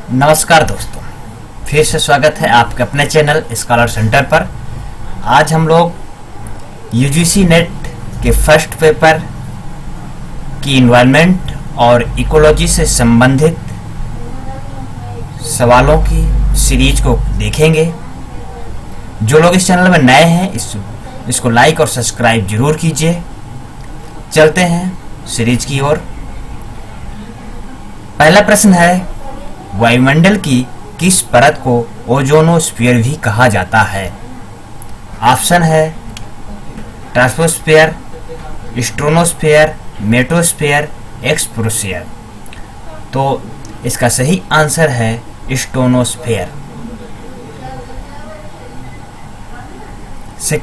नमस्कार दोस्तों, फिर से स्वागत है आपके अपने चैनल स्कॉलर सेंटर पर। आज हम लोग यूजीसी नेट के फर्स्ट पेपर की इन्वायरमेंट और इकोलॉजी से संबंधित सवालों की सीरीज को देखेंगे। जो लोग इस चैनल में नए हैं इसको लाइक और सब्सक्राइब जरूर कीजिए। चलते हैं सीरीज की ओर। पहला प्रश्न है, वायुमंडल की किस परत को ओजोनोस्फीयर भी कहा जाता है? ऑप्शन है ट्रांसफोस्फीयर, स्ट्रोनोस्फीयर, मेटोस्फीयर, एक्सप्रोस्फीयर। तो इसका सही आंसर है स्ट्रोनोस्फीयर।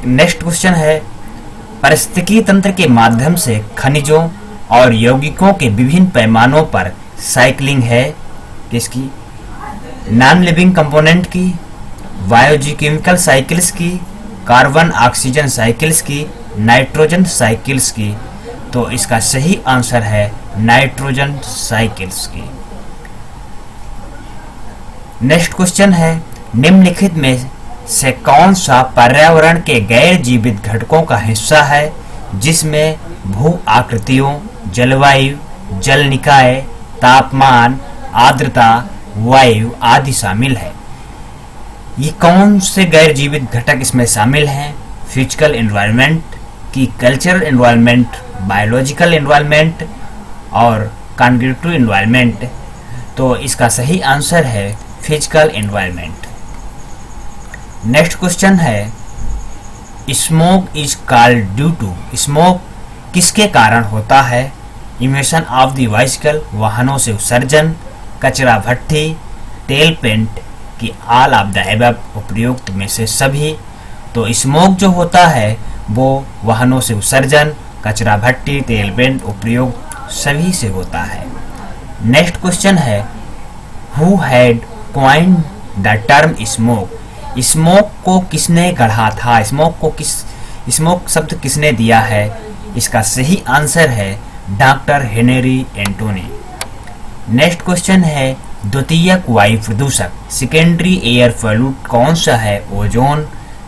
नेक्स्ट क्वेश्चन है, पारिस्थितिकी तंत्र के माध्यम से खनिजों और यौगिकों के विभिन्न पैमानों पर साइक्लिंग है किसकी? नॉन लिविंग कंपोनेंट की, बायोजीकेमिकल साइकिल्स की, कार्बन ऑक्सीजन साइकिल्स की, नाइट्रोजन साइकिल्स की। तो इसका सही आंसर है नाइट्रोजन साइकिल्स की। नेक्स्ट क्वेश्चन है, निम्नलिखित में से कौन सा पर्यावरण के गैर जीवित घटकों का हिस्सा है जिसमें भू आकृतियों, जलवायु, जल निकाय, तापमान, आर्द्रता, वायु आदि शामिल है? ये कौन से गैर जीवित घटक इसमें शामिल हैं? फिजिकल एनवायरनमेंट की, कल्चरल एनवायरनमेंट, बायोलॉजिकल एनवायरनमेंट और कॉन्ग्रेटिव एनवायरनमेंट। तो इसका सही आंसर है फिजिकल एनवायरनमेंट। नेक्स्ट क्वेश्चन है, smoke is called due to, smoke किसके कारण होता है? इमिशन ऑफ द व्हीकल, वाहनों से उत्सर्जन, कचरा भट्टी, टेल पेंट की, ऑल ऑफ द अबव, उपयुक्त में से सभी। तो स्मोक जो होता है वो वाहनों से उत्सर्जन, कचरा भट्टी, तेल पेंट, उपयोग सभी से होता है। नेक्स्ट क्वेश्चन है, who had coined the term smoke, smoke को किसने गढ़ा था? स्मोक शब्द किसने दिया है? इसका सही आंसर है doctor Henry Antoine. Next question है, द्वितीयक वायु प्रदूषक, सेकेंडरी एयर पोल्यूट कौन सा है? Ozone,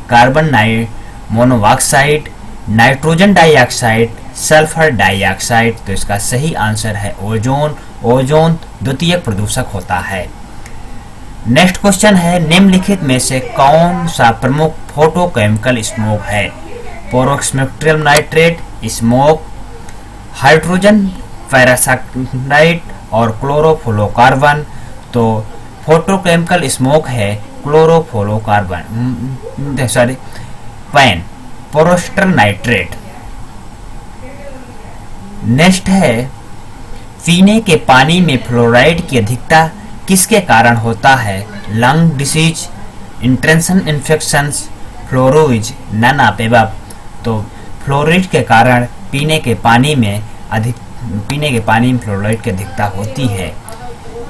carbon monoxide, nitrogen dioxide, sulphur dioxide. तो इसका सही आंसर है ओजोन। ओजोन द्वितीयक प्रदूषक होता है। नेक्स्ट क्वेश्चन है, निम्नलिखित में से कौन सा प्रमुख फोटोकेमिकल स्मोक है? Peroxymethyl nitrate smoke, hydrogen peroxide और क्लोरोफ्लोरोकार्बन। तो फोटोकेमिकल स्मोक है chlorofluorocarbon, sorry PAN peroxymethyl nitrate. Next है, पीने के पानी में फ्लोराइड की अधिकता किसके कारण होता है? Lung disease, intention infections, fluorosis, none of above. तो फ्लोराइड के कारण पीने के पानी में फ्लोराइड की अधिकता होती है।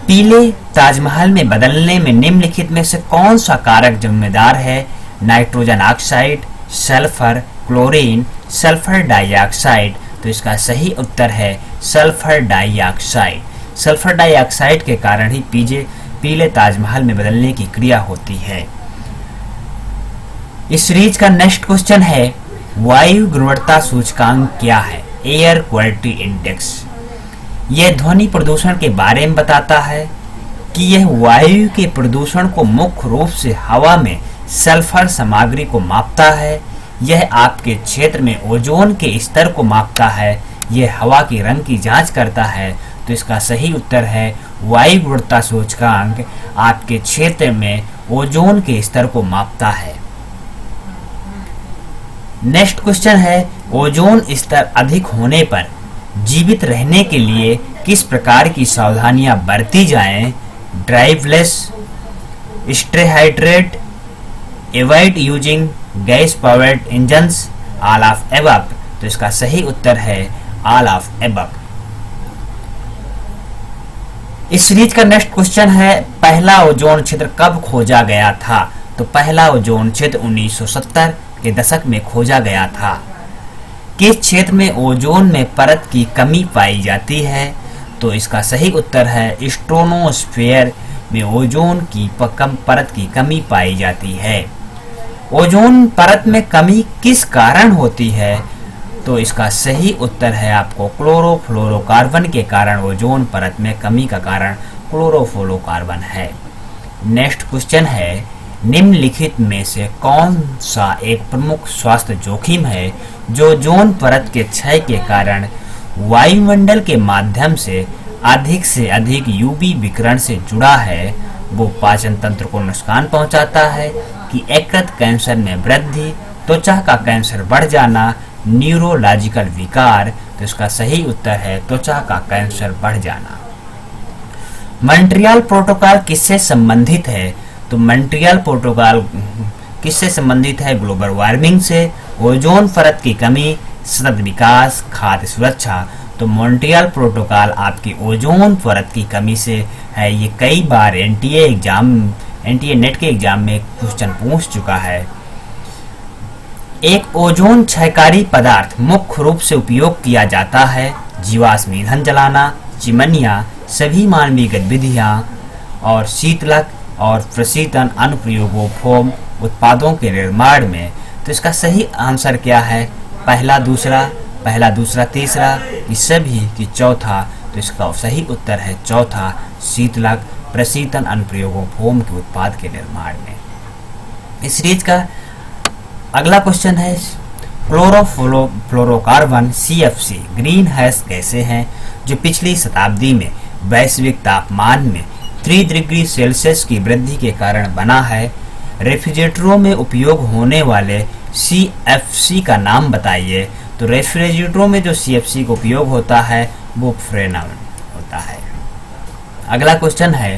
पीले ताजमहल में बदलने में निम्नलिखित में से कौन सा कारक जिम्मेदार है? Nitrogen oxide, sulphur, chlorine, sulphur dioxide. तो इसका सही उत्तर है सल्फर डाइऑक्साइड। सल्फर डाइऑक्साइड के कारण ही पीले ताजमहल में बदलने की क्रिया होती है। इस सीरीज का नेक्स्ट क्वेश्चन है, वायु गुणवत्ता सूचकांक क्या है? Air quality index. यह ध्वनि प्रदूषण के बारे में बताता है कि यह वायु के प्रदूषण को मुख्य रूप से हवा में सल्फर सामग्री को मापता है। यह आपके क्षेत्र में ओजोन के स्तर को मापता है। यह हवा के रंग की जांच करता है। तो इसका सही उत्तर है वायु गुणवत्ता सूचकांक आपके क्षेत्र में ओजोन के स्तर को मापता है। नेक्स्ट क्वेश्चन है, ओजोन स्तर अधिक होने पर जीवित रहने के लिए किस प्रकार की सावधानियां बरती जाएं? Driveless, stay hydrate, avoid using gas powered engines, all of above. तो इसका सही उत्तर है ऑल ऑफ एबव। इस सीरीज का नेक्स्ट क्वेश्चन है, पहला ओजोन क्षेत्र कब खोजा गया था? तो पहला ओजोन क्षेत्र 1970 के दशक में खोजा गया था। किस क्षेत्र में ओजोन में परत की कमी पाई जाती है? तो इसका सही उत्तर है स्ट्रोनोस्फीयर में ओजोन की परत की कमी पाई जाती है। ओजोन परत में कमी किस कारण होती है? तो इसका सही उत्तर है आपको क्लोरोफ्लोरोकार्बन के कारण ओजोन परत में कमी का कारण क्लोरोफ्लोरोकार्बन है। नेक्स्ट क्वेश्चन है, निम्नलिखित में से कौन सा एक प्रमुख स्वास्थ्य जोखिम है जो ओजोन परत के क्षय के कारण वायुमंडल के माध्यम से अधिक यूवी विकिरण से जुड़ा है? वो पाचन तंत्र को नुकसान पहुंचाता है कि यकृत कैंसर में वृद्धि, त्वचा का कैंसर बढ़ जाना, न्यूरोलॉजिकल विकार? तो इसका सही उत्तर है त्वचा का कैंसर बढ़ जाना। मॉन्ट्रियल प्रोटोकॉल किससे संबंधित है? तो मॉन्ट्रियल प्रोटोकॉल किससे संबंधित है? ग्लोबल वार्मिंग से, ओजोन परत की कमी, सतत विकास, खाद्य सुरक्षा। तो मॉन्ट्रियल प्रोटोकॉल आपकी ओजोन परत की कमी से है। ये कई बार एनटीए नेट के एग्जाम में क्वेश्चन पूछ चुका है। एक ओजोन क्षयकारी पदार्थ मुख्य रूप से उपयोग किया जाता है जीवाश्म ईंधन जलाना, चिमनियाँ, सभी मानवीय गतिविधियाँ और शीतलक और प्रशीतन अनुप्रयोगों, फोम उत्पादों के निर्माण में। तो इसका सही आंसर क्या है? पहला दूसरा तीसरा, इस सभी की चौथा। तो इसका सही उत्तर है चौथा, शीतलक प्रशीतन अनुप्रयोगों, फोम के उत्पाद के निर्माण में। इस सीरीज का अगला क्वेश्चन है, क्लोरोफ्लोरोकार्बन CFC ग्रीन हाउस गैसें हैं जो पिछली शताब्दी में वैश्विक तापमान में 3 डिग्री सेल्सियस की वृद्धि के कारण बना है। रेफ्रिजरेटरों में उपयोग होने वाले CFC का नाम बताइए। तो रेफ्रिजरेटरों में जो CFC का उपयोग होता है वो फ्रेनॉन होता है। अगला क्वेश्चन है,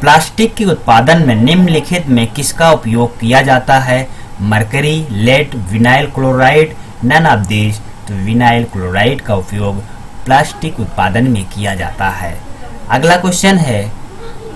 प्लास्टिक के उत्पादन में निम्नलिखित में किसका उपयोग किया जाता है? Mercury, lead, vinyl chloride, none of these. तो विनाइल क्लोराइड का उपयोग प्लास्टिक उत्पादन में किया जाता है। अगला क्वेश्चन है,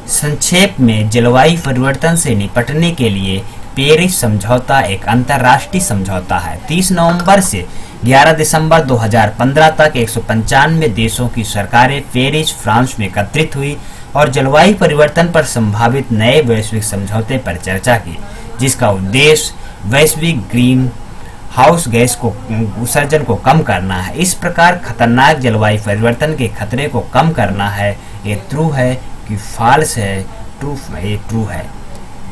संक्षेप में जलवायु परिवर्तन से निपटने के लिए पेरिस समझौता एक अंतर्राष्ट्रीय समझौता है। 30 नवंबर से 11 दिसंबर 2015 तक 195 देशों की सरकारें पेरिस, फ्रांस में एकत्रित हुई और जलवायु परिवर्तन पर संभावित नए वैश्विक समझौते पर चर्चा की, जिसका उद्देश्य वैश्विक ग्रीन हाउस गैस को उत्सर्जन को कम करना है। इस प्रकार खतरनाक जलवायु परिवर्तन के खतरे को कम करना है। ये ट्रू है कि फॉल्स है? ट्रू है।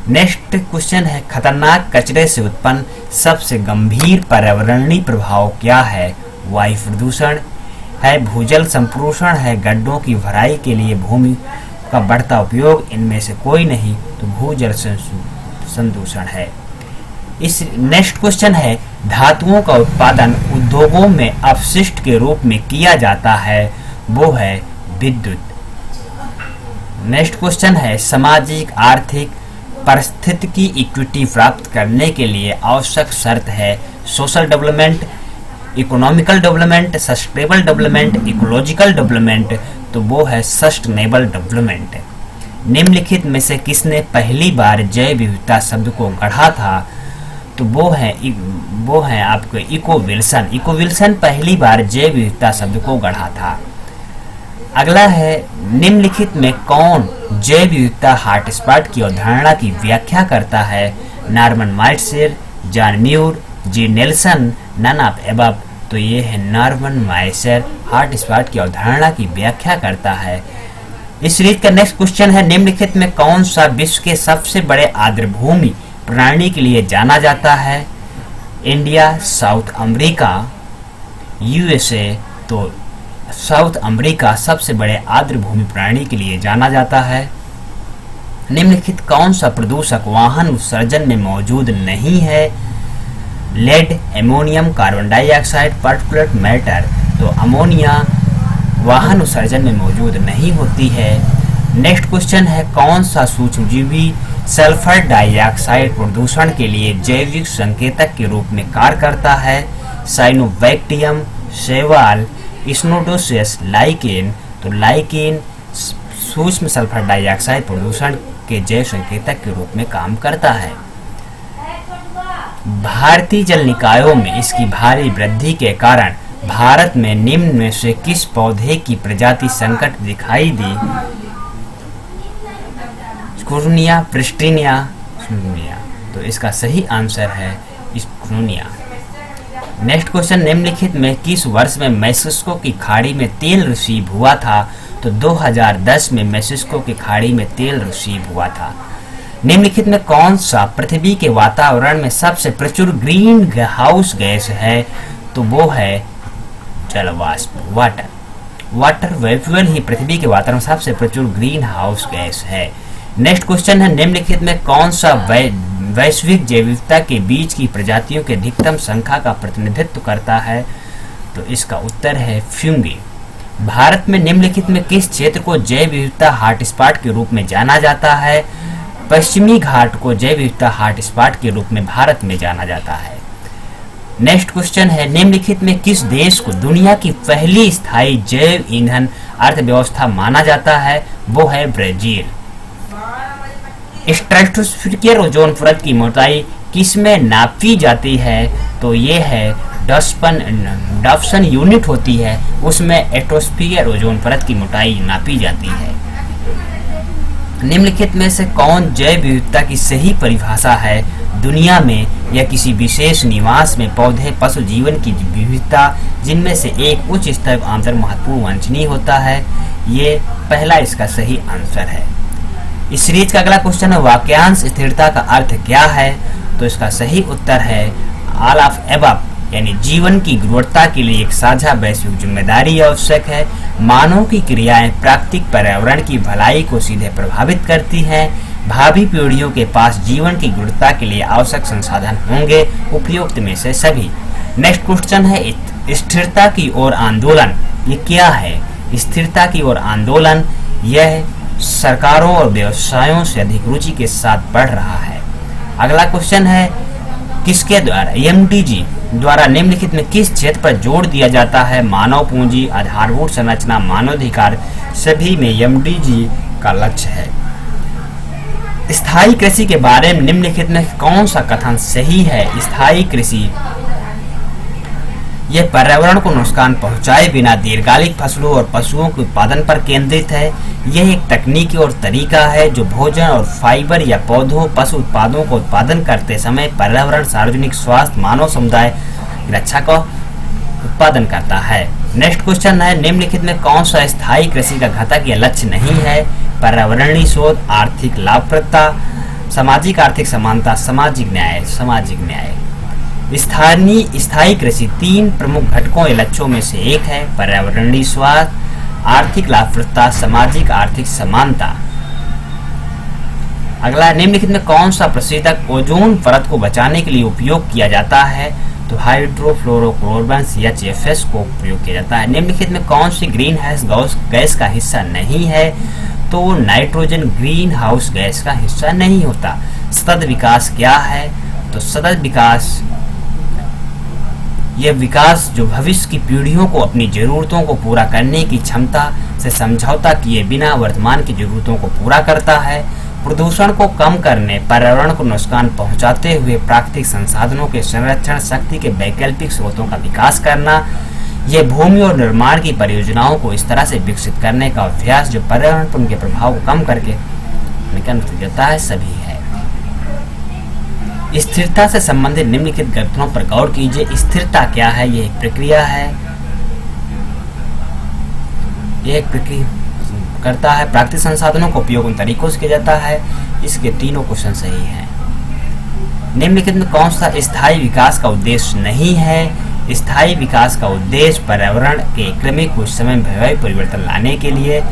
नेक्स्ट क्वेश्चन है, खतरनाक कचरे से उत्पन्न सबसे गंभीर पर्यावरणीय प्रभाव क्या है? वायु प्रदूषण है, भूजल संप्रोषण है, गड्ढों की भराई के लिए भूमि का बढ़ता उपयोग, इनमें से कोई नहीं। तो भूजल संदूषण है। इस नेक्स्ट क्वेश्चन है, धातुओं का उत्पादन उद्योगों में अपशिष्ट के रूप में किया जाता है, वो है विद्युत। नेक्स्ट क्वेश्चन है, सामाजिक आर्थिक पारिस्थितिकी इक्विटी प्राप्त करने के लिए आवश्यक शर्त है social development, economical development, sustainable development, ecological development. तो वो है सस्टेनेबल डेवलपमेंट। निम्नलिखित में से किसने पहली बार जैव विविधता शब्द को गढ़ा था? तो वो है आपको इको विल्सन। इको विल्सन पहली बार जैव विविधता शब्द को गढ़ा था। अगला है, निम्नलिखित में कौन जैव विविधता हॉटस्पॉट की अवधारणा की व्याख्या करता है? Norman Myers, John Muir, G Nelson, none of above. तो ये है नॉर्मन माइटसेर हॉटस्पॉट की अवधारणा की व्याख्या करता है। इस सीरीज का नेक्स्ट क्वेश्चन है, निम्नलिखित में कौन सा विश्व के सबसे बड़े आर्द्रभूमि प्राणी के लिए जाना जाता है? India, south America, USA। तो साउथ अमेरिका सबसे बड़े आर्द्रभूमि प्राणी के लिए जाना जाता है। निम्नलिखित कौन सा प्रदूषक वाहन उत्सर्जन में मौजूद नहीं है? Lead, ammonium, carbon dioxide, particulate matter. तो अमोनिया वाहन उत्सर्जन में मौजूद नहीं होती है। नेक्स्ट क्वेश्चन है, कौन सा सूक्ष्मजीवी सल्फर डाइऑक्साइड प्रदूषण के लिए जैविक संकेतक के रूप में कार्य करता है? साइनोबैक्टीरियम, शैवाल, स्नोडोसियस, लाइकेन। तो लाइकेन सूक्ष्म सल्फर डाइऑक्साइड प्रदूषण के जैव संकेतक के रूप में काम करता है। भारतीय जल निकायों में इसकी भारी वृद्धि के कारण भारत में निम्न में से किस पौधे की प्रजाति संकट दिखाई दी? स्क्रूनिया, प्रिस्टिनिया, स्क्रूनिया। तो इसका सही आंसर है स्क्रूनिया। नेक्स्ट क्वेश्चन, निम्नलिखित में किस वर्ष में मेक्सिको की खाड़ी में तेल रिसीव हुआ था? तो 2010 में मेक्सिको की खाड़ी में तेल रिसीव हुआ था। निम्नलिखित में कौन सा पृथ्वी के वातावरण में सबसे प्रचुर ग्रीन हाउस गैस है? तो वो है जलवाष्प, वाटर वेफ्यूल ही पृथ्वी के वातावरण में सबसे प्रचुर ग्रीन हाउस गैस है। नेक्स्ट क्वेश्चन है, निम्नलिखित में कौन सा वैश्विक जैव विविधता के बीच की प्रजातियों की अधिकतम संख्या का प्रतिनिधित्व करता है? तो इसका उत्तर है फ्यूंगी। भारत में निम्नलिखित में किस क्षेत्र को जैव विविधता हॉटस्पॉट के रूप में जाना जाता है? पश्चिमी घाट को जैव विविधता हॉटस्पॉट के रूप में भारत में जाना जाता है। नेक्स्ट क्वेश्चन है, निम्नलिखित में किस देश को दुनिया की पहली स्थायी जैव ईंधन अर्थव्यवस्था माना जाता है? वो है ब्राजील। स्ट्रेटोस्फीयर ओजोन परत की मोटाई किसमें नापी जाती है? तो ये है डॉप्सन यूनिट होती है, उसमें एटमॉस्फेयर ओजोन परत की मोटाई नापी जाती है। निम्नलिखित में से कौन जैव विविधता की सही परिभाषा है? दुनिया में या किसी विशेष निवास में पौधे पशु जीवन की विविधता जिनमें से एक उच्च स्तर आंतर महत्वपूर्ण वांछनीय होता है। ये पहला इसका सही आंसर है। इस सीरीज का अगला क्वेश्चन है, वाक्यांश स्थिरता का अर्थ क्या है? तो इसका सही उत्तर है ऑल ऑफ एबव, यानी जीवन की गुणवत्ता के लिए एक साझा वैश्विक जिम्मेदारी आवश्यक है। मानव की क्रियाएं प्राकृतिक पर्यावरण की भलाई को सीधे प्रभावित करती हैं। भावी पीढ़ियों के पास जीवन की गुणवत्ता के लिए आवश्यक संसाधन होंगे, उपयुक्त में से सभी। नेक्स्ट क्वेश्चन है, स्थिरता की ओर आंदोलन ये क्या है? स्थिरता की ओर आंदोलन यह सरकारों और व्यवसायों से अधिक रुचि के साथ बढ़ रहा है। अगला क्वेश्चन है, किसके द्वारा एमडीजी द्वारा निम्नलिखित में किस क्षेत्र पर जोर दिया जाता है? मानव पूंजी, आधारभूत संरचना, मानवाधिकार, सभी में एमडीजी का लक्ष्य है। स्थायी कृषि के बारे में निम्नलिखित में कौन सा कथन सही है? स्थायी कृषि यह पर्यावरण को नुकसान पहुंचाए बिना दीर्घकालिक फसलों और पशुओं के उत्पादन पर केंद्रित है। यह एक तकनीक और तरीका है जो भोजन और फाइबर या पौधों पशु उत्पादों को उत्पादन करते समय पर्यावरण, सार्वजनिक स्वास्थ्य, मानव समुदाय की रक्षा का उत्पादन करता है। नेक्स्ट क्वेश्चन है, निम्नलिखित में कौन सा स्थायी कृषि का घटक या लक्ष्य नहीं है? पर्यावरणीय शोध, आर्थिक लाभप्रदता, सामाजिक आर्थिक समानता, सामाजिक न्याय। स्थायी कृषि 3 प्रमुख घटकों या लक्ष्यों में से एक है। पर्यावरणीय स्वास्थ्य, आर्थिक लाभप्रदता, सामाजिक आर्थिक समानता। अगला, निम्नलिखित में कौन सा प्रशीतक ओजोन परत को बचाने के लिए उपयोग किया जाता है? तो हाइड्रोफ्लोरोकार्बन्स HFS को प्रयोग किया जाता है। निम्नलिखित में कौन सी ग्रीन हाउस गैस का हिस्सा नहीं है? तो नाइट्रोजन ग्रीन हाउस गैस का हिस्सा नहीं होता। सतत विकास क्या है? तो सतत विकास यह विकास जो भविष्य की पीढ़ियों को अपनी जरूरतों को पूरा करने की क्षमता से समझौता किए बिना वर्तमान की जरूरतों को पूरा करता है। प्रदूषण को कम करने, पर्यावरण को नुकसान पहुंचाते हुए प्राकृतिक संसाधनों के संरक्षण, शक्ति के वैकल्पिक स्रोतों का विकास करना। यह भूमि और निर्माण की परियोजनाओं को इस तरह से विकसित करने का अभ्यास जो पर्यावरण पर उनके प्रभाव को कम करके जाता है सभी है। स्थिरता से संबंधित निम्नलिखित कथनों पर गौर कीजिए। स्थिरता क्या है? यह एक प्रक्रिया है, करता है प्राकृतिक संसाधनों का उपयोग उन तरीकों से किया जाता है। इसके तीनों क्वेश्चन सही हैं। निम्नलिखित में कौन सा स्थायी विकास का उद्देश्य नहीं है? स्थायी विकास का उद्देश्य पर्यावरण के क्रमिक कुछ समय वैश्विक परिवर्तन लाने के लिए।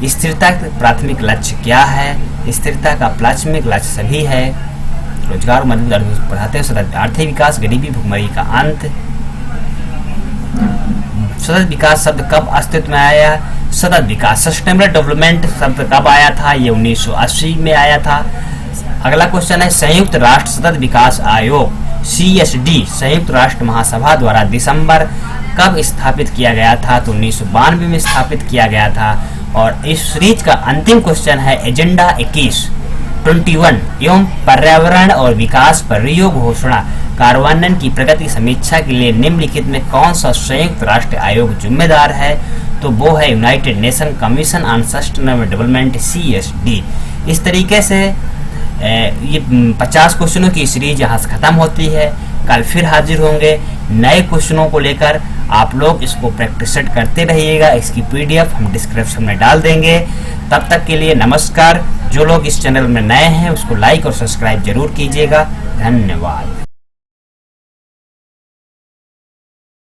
स्थिरता का प्राथमिक लक्ष्य क्या है? स्थिरता का प्राथमिक लक्ष्य सभी है। रोजगार, मजबूत अर्थव्यवस्था बढ़ाते हैं, आर्थिक विकास, गरीबी, भुखमरी का अंत। सतत विकास शब्द कब अस्तित्व में आया? सतत विकास, सस्टेनेबल डेवलपमेंट शब्द कब आया था? ये 1980 में आया था। अगला क्वेश्चन है, संयुक्त राष्ट्र सतत विकास आयोग CSD संयुक्त राष्ट्र महासभा द्वारा दिसंबर कब स्थापित किया गया था? तो 1992 में स्थापित किया गया था। और इस सीरीज का अंतिम क्वेश्चन है, एजेंडा 21 एवं पर्यावरण और विकास पर रियो घोषणा कार्यान्वयन की प्रगति की समीक्षा के लिए निम्नलिखित में कौन सा संयुक्त राष्ट्र आयोग जिम्मेदार है? तो वो है United nation commission on sustainable development CSD। इस तरीके से ये 50 क्वेश्चनों की सीरीज यहाँ से खत्म होती है। कल फिर हाजिर होंगे नए क्वेश्चनों को लेकर। आप लोग इसको प्रैक्टिस सेट करते रहिएगा। इसकी पीडीएफ हम डिस्क्रिप्शन में डाल देंगे। तब तक के लिए नमस्कार। जो लोग इस चैनल में नए हैं उसको लाइक और सब्सक्राइब जरूर कीजिएगा। धन्यवाद।